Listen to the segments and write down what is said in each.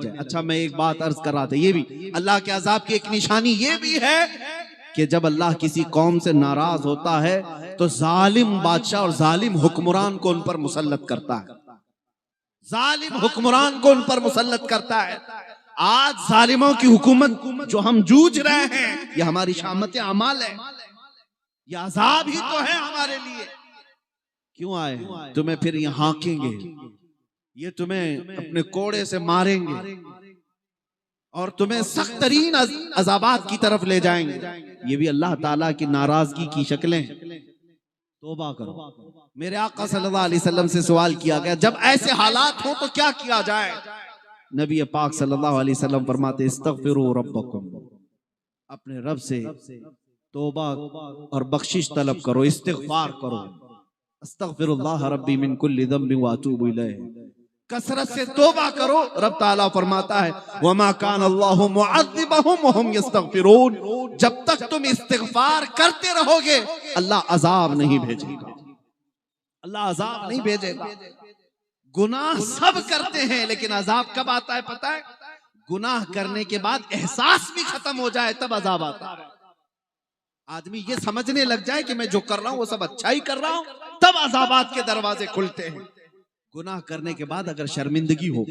جائے. اچھا میں ایک بات عرض کر رہا تھا، یہ بھی اللہ کے عذاب کی ایک نشانی یہ بھی ہے کہ جب اللہ کسی قوم سے ناراض ہوتا ہے تو ظالم بادشاہ اور ظالم حکمران کو ان پر مسلط کرتا ہے. ظالم حکمران کو ان پر مسلط کرتا ہے. آج ظالموں کی حکومت جو ہم جوجھ رہے ہیں یہ ہماری شامت اعمال ہے، یہ عذاب ہی تو ہے ہمارے لیے. کیوں آئے؟ تمہیں پھر یہ ہانکیں گے، یہ تمہیں اپنے کوڑے سے ماریں گے اور تمہیں سخت ترین عذابات کی طرف لے جائیں گے. یہ بھی اللہ تعالیٰ کی ناراضگی کی شکلیں. توبہ کرو. میرے آقا صلی اللہ علیہ وسلم سے سوال کیا گیا جب ایسے حالات ہوں تو کیا کیا جائے؟ نبی پاک صلی اللہ علیہ وسلم فرماتے استغفروا ربکم، اپنے رب سے توبہ اور بخشش طلب کرو، استغفار کرو. استغفر اللہ ربی من کل ذنب واتوب الیہ. کثرت سے توبہ کرو. رب تعالیٰ فرماتا ہے وما کان اللہ معذبہم وہم یستغفرون. جب تک تم استغفار کرتے رہو گے اللہ عذاب نہیں بھیجے گا، اللہ عذاب نہیں بھیجے گا. گناہ سب کرتے ہیں لیکن عذاب کب آتا ہے پتہ ہے؟ گناہ کرنے کے بعد احساس بھی ختم ہو جائے تب عذاب آتا ہے. آدمی یہ سمجھنے لگ جائے کہ میں جو کر رہا ہوں وہ سب اچھا ہی کر رہا ہوں تب عذابات کے دروازے کھلتے ہیں. گناہ کرنے کے بعد اگر شرمندگی ہو،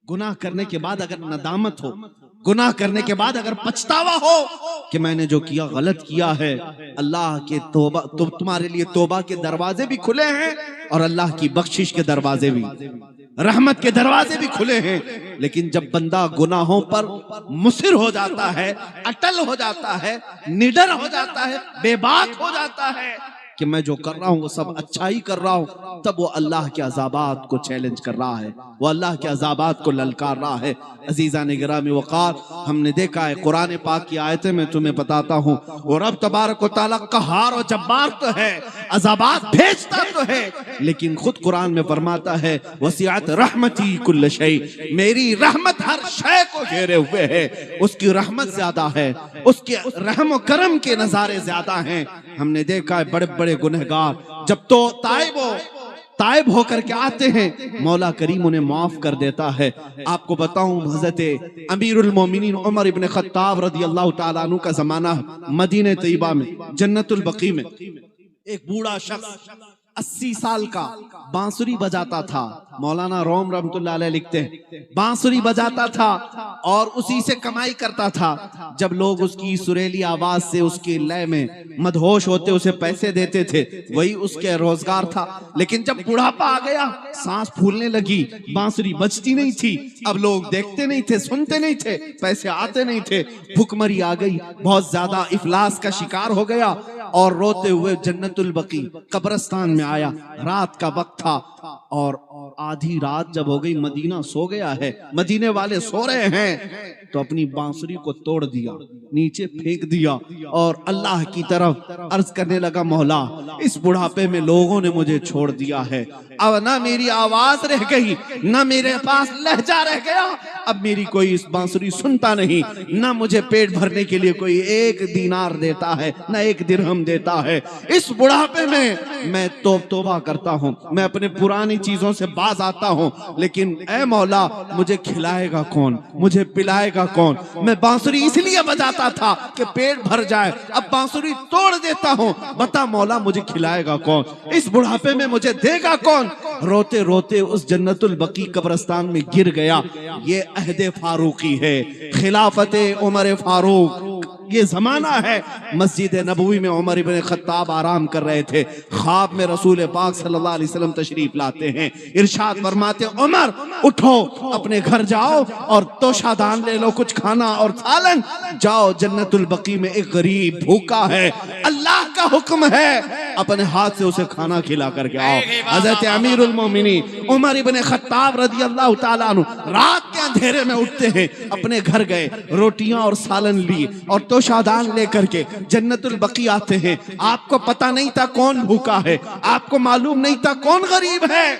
گناہ کرنے کے بعد اگر ندامت ہو، گناہ کرنے کے بعد اگر پچھتاوا ہو کہ میں نے جو کیا غلط کیا ہے، اللہ کے توبہ تمہارے لیے توبہ کے دروازے بھی کھلے ہیں اور اللہ کی بخشش کے دروازے بھی، رحمت کے دروازے بھی کھلے ہیں. لیکن جب بندہ گناہوں پر مصر ہو جاتا ہے، اٹل ہو جاتا ہے، نڈر ہو جاتا ہے، بے باک ہو جاتا ہے کہ میں جو کر رہا ہوں وہ سب اچھا ہی کر رہا ہوں، تب وہ اللہ کے عذابات کو چیلنج کر رہا ہے، وہ اللہ کے عذابات کو للکار رہا ہے. عزیزان گرامی وقار، ہم نے دیکھا ہے قرآن پاک کی آیتیں میں تمہیں بتاتا ہوں، اور رب تبارک و تعالیٰ قہار و جبار تو ہے، عذابات بھیجتا تو ہے، لیکن خود قرآن میں فرماتا ہے وسعت رحمتی کل شیء، میری رحمت ہر شے کو گھیرے ہوئے ہے. اس کی رحمت زیادہ ہے، اس کے رحم و کرم کے نظارے زیادہ ہیں. ہم نے دیکھا ہے بڑے بڑے گنہگار جب تو تائب ہو کر کے آتے ہیں مولا کریم انہیں معاف کر دیتا ہے. آپ کو بتاؤں حضرت امیر المومنین عمر ابن خطاب رضی اللہ تعالیٰ عنہ کا زمانہ مدینہ طیبہ میں جنت البقیع میں ایک بوڑھا شخص 80 سال کا بانسری بجاتا تھا. مولانا روم رحمت اللہ علیہ لکھتے ہیں بانسری بجاتا تھا اور اسی سے کمائی کرتا تھا. جب لوگ اس کی سریلی آواز سے اس کی لے میں مدہوش ہوتے اسے پیسے دیتے تھے، وہی اس کے روزگار تھا. لیکن جب بڑھاپا آ گیا، سانس پھولنے لگی، بانسری بجتی نہیں تھی، اب لوگ دیکھتے نہیں تھے، سنتے نہیں تھے، پیسے آتے نہیں تھے، بھوکمری آ گئی، بہت زیادہ افلاس کا شکار ہو گیا اور روتے ہوئے جنت البقیع قبرستان میں آیا. رات کا وقت تھا اور آدھی رات جب ہو گئی، مدینہ سو گیا ہے، مدینے والے سو رہے ہیں، تو اپنی بانسری کو توڑ دیا، نیچے پھینک دیا اور اللہ کی طرف عرض کرنے لگا مولا اس بڑھاپے میں لوگوں نے مجھے چھوڑ دیا ہے، اب نہ میری آواز رہ گئی، نہ میرے پاس لہجہ رہ گیا، اب میری کوئی اس بانسری سنتا نہیں، نہ مجھے پیٹ بھرنے کے لیے کوئی 1 دینار دیتا ہے، نہ 1 درہم دیتا ہے. اس بڑھاپے میں توبہ کرتا ہوں، میں اپنے پرانی چیزوں سے باز آتا ہوں، لیکن اے مولا مجھے کھلائے گا کون، مجھے پلائے گا کون؟ میں بانسری اس لیے بجاتا تھا کہ پیٹ بھر جائے، اب بانسری توڑ دیتا ہوں، بتا مولا مجھے کھلائے گا کون، اس بڑھاپے میں مجھے دے گا کون؟ روتے روتے اس جنت البقیع قبرستان میں گر گیا. یہ عہد فاروقی ہے، خلافت عمر فاروق، یہ زمانہ ہے. مسجد نبوی میں عمر ابن خطاب آرام کر رہے تھے، خواب میں رسول پاک صلی اللہ علیہ وسلم تشریف لاتے ہیں، ارشاد فرماتے عمر اٹھو اپنے گھر جاؤ اور توشہ دان لے لو، کچھ کھانا اور سالن، جاؤ جنت البقیع میں ایک غریب بھوکا ہے، اللہ کا حکم ہے اپنے ہاتھ سے اسے کھانا کھلا کر کے آؤ. حضرت امیر المومنین عمر ابن خطاب رضی اللہ تعالیٰ عنہ رات کے اندھیرے میں اٹھتے ہیں، اپنے گھر گئے، روٹیاں اور سالن لی اور توشہ دان لے کر کے جنت البقیع آتے ہیں. آپ کو پتہ نہیں تھا کون بھوکا ہے، آپ کو معلوم نہیں تھا کون غریب ہے.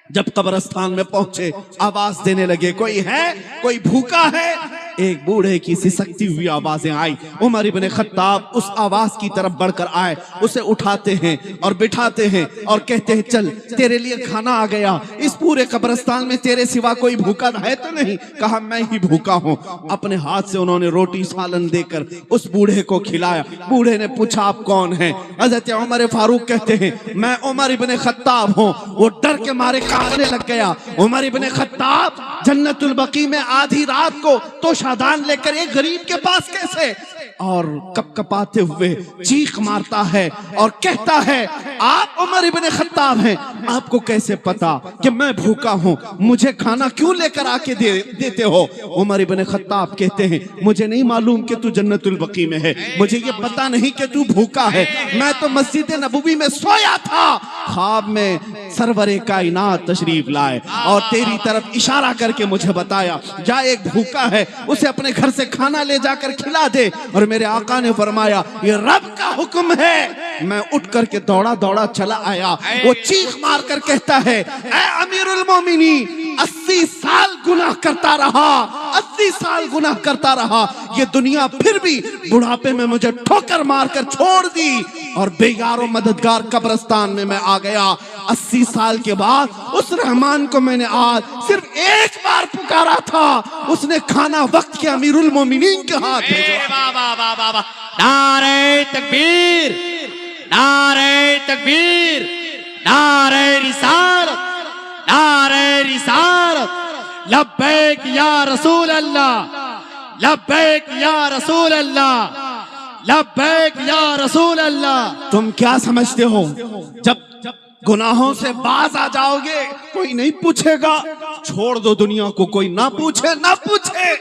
جب قبرستان میں پہنچے آواز دینے لگے کوئی ہے، کوئی بھوکا ہے. ایک بوڑھے کی سسکتی ہوئی آوازیں آئی. عمر ابن خطاب اس آواز کی طرف بڑھ کر آئے, اسے اٹھاتے ہیں اور بٹھاتے ہیں اور کہتے ہیں چل تیرے لیے کھانا آ گیا, اس پورے قبرستان میں تیرے سوا کوئی بھوکا ہے تو نہیں؟ کہا میں ہی بھوکا ہوں. اپنے ہاتھ سے انہوں نے روٹی سالن دے کر اس بوڑھے کو کھلایا. بوڑھے نے پوچھا آپ کون ہیں؟ حضرت عمر فاروق کہتے ہیں میں عمر ابن خطاب ہوں. وہ ڈر کے مارے کانپنے لگ گیا. عمر ابن خطاب جنت البقیع میں آدھی رات کو تو شادان لے کر ایک غریب کے پاس کیسے؟ اور کپ کپاتے ہوئے چیخ مارتا ہے اور کہتا ہے آپ عمر ابن خطاب ہیں, آپ کو کیسے پتا کہ میں بھوکا ہوں؟ مجھے کھانا کیوں لے کر آ کے دیتے ہو؟ عمر ابن خطاب کہتے ہیں مجھے نہیں معلوم کہ تو جنت البقیع میں ہے, مجھے یہ پتا نہیں کہ تو بھوکا ہے. میں تو مسجد نبوی میں سویا تھا, خواب میں سرور کائنات تشریف لائے اور تیری طرف اشارہ کر کے مجھے بتایا جا ایک بھوکا ہے اسے اپنے گھر سے کھانا لے جا کر کھلا دے. اور میرے آقا نے فرمایا یہ رب کا حکم ہے. میں اٹھ کر کے دوڑا دوڑا چلا آیا. وہ چیخ مار کر کہتا ہے اے امیر المومنین 80 سال گناہ کرتا رہا, 80 سال گناہ کرتا رہا, یہ دنیا پھر بھی بڑھاپے میں مجھے ٹھوکر مار کر چھوڑ دی اور بے یار و مددگار قبرستان میں آ گیا. 80 سال کے بعد اس رحمان کو میں نے آج صرف ایک بار پکارا تھا, اس نے کھانا وقت کے امیر المومنین کے ہاتھ بھیجا. نعرہ تکبیر, نعرہ تکبیر, نعرہ رسالت, نعرہ رسالت. لبیک یا رسول اللہ, لبیک یا رسول اللہ, لبیک یا رسول اللہ. تم کیا سمجھتے ہو جب گناہوں سے باز آ جاؤ گے کوئی نہیں پوچھے گا؟ چھوڑ دو دنیا کو, کوئی نہ پوچھے نہ پوچھے.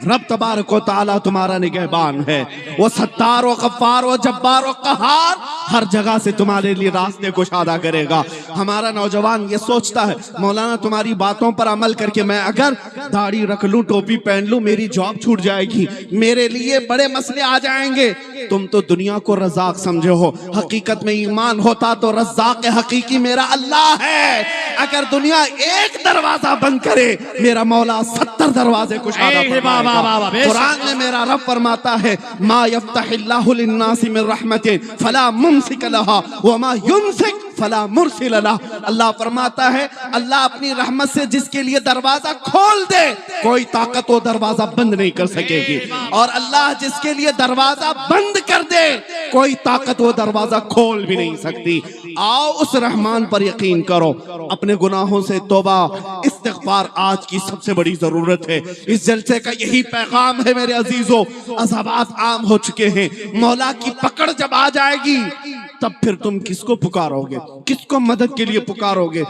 رب تبارک و تعالیٰ تمہارا نگہبان ہے, وہ ستار و غفار و جبار و قہار, ہر جگہ سے تمہارے لیے راستے کشادہ کرے گا. ہمارا نوجوان یہ سوچتا ہے مولانا تمہاری باتوں پر عمل کر کے میں اگر داڑھی رکھ لوں ٹوپی پہن لوں میری جاب چھوٹ جائے گی, میرے لیے بڑے مسئلے آ جائیں گے. تم تو دنیا کو رزاق سمجھے ہو, حقیقت میں ایمان ہوتا تو رزاق حقیقی میرا اللہ ہے. اگر دنیا ایک دروازہ بند کرے میرا مولا 70 دروازے کشادہ فرمائے گا. قرآن میں میرا رب فرماتا ہے ما یفتح اللہ للناس من رحمت فلا ممسک لها وما یمسک فلا مرسل لہ. اللہ فرماتا ہے اللہ اپنی رحمت سے جس کے لیے دروازہ کھول دے کوئی طاقت وہ دروازہ بند نہیں کر سکے گی, اور اللہ جس کے لیے دروازہ بند کر دے کوئی طاقت وہ دروازہ کھول بھی نہیں سکتی. آؤ اس رحمان پر یقین کرو, اپنے گناہوں سے توبہ استغفار آج کی سب سے بڑی ضرورت ہے. اس جلسے کا یہی پیغام ہے میرے عزیزو. عذابات عام ہو چکے ہیں, مولا کی پکڑ جب آ جائے گی تب پھر تم کس کو پکارو گے, کس کو مدد کے لیے پکارو گے؟